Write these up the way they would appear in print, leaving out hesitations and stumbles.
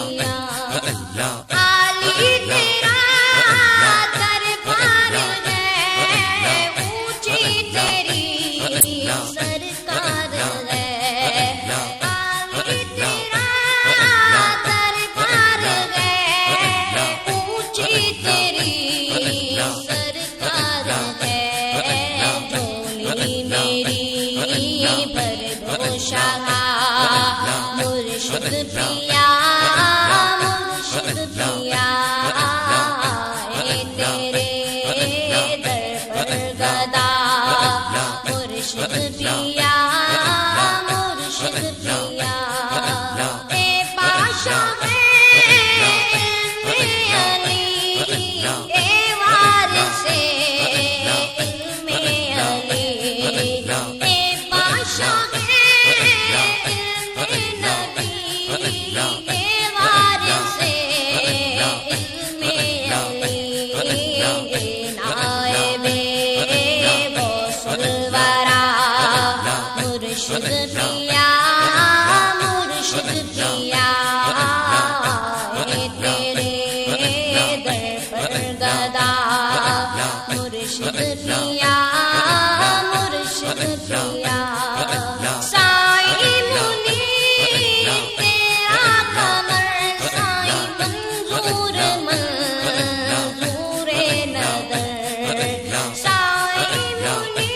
پیا علی تیرا دربار ہے اونچی تیری سرکار ہے علی تیرا دربار ہے اونچی تیری سرکار ہے جھولی میری بھر دو شاہ مرشد پیا مرشد پیا اے تیرے در پر گدا مرشد پیا مرشد پیا اے بادشاہ علم علی اے وارث علم علی اے بادشاہ مرشد پیا مرشد پیا اے تیرے در پر گدا مرشد پیا مرشد پیا سائی منی تیرا قمر سائی منظور منظور نظر سائی منی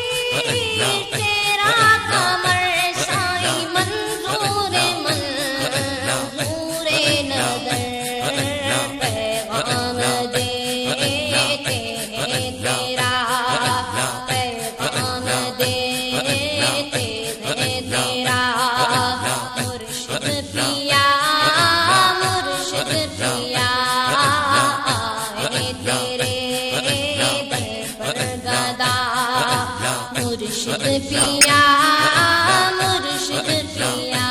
تیرا قمر سائی منظور منظور نظر پیغام دیتے ہیں تیرا پیغام دیتے ہیں تیرا مرشد پیا مرشد پیا اے تیرے در پر گدا مرشد پیا مرشد پیا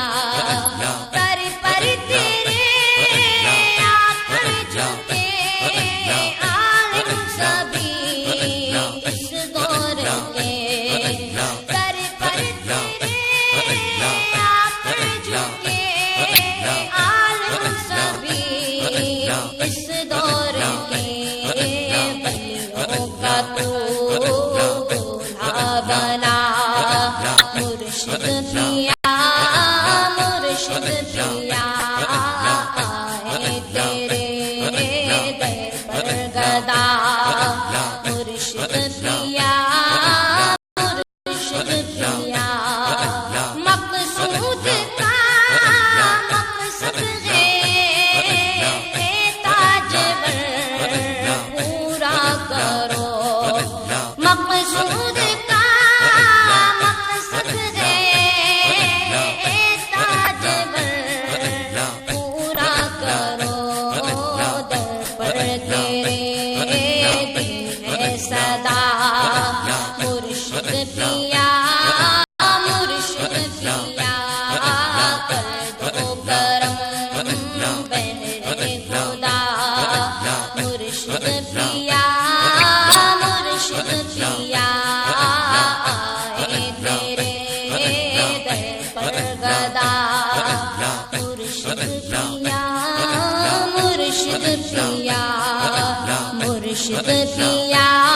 در پر تیرے آکر جھکے عالم سبھی اس دور کے در پر تیرے آکر جھکے عالم سبھی اس دور کے بلیوں کا تو بنا مرشد پیا مرشد پیا اے تیرے در پر گدا مرشد پیا مرشد پیا مقصود کا مقصد ہے اے تاجور پورا کرو مقصود کا مقصد ہے اے تاجور پورا کرو در پر تیرے دل ہے صدا مرشد پیا مرشد پیا کر دو کرم بہر خدا مرشد پیا مرشد پیا اے تیرے در پر گدا مرشد پیا مرشد پیا مرشد پیا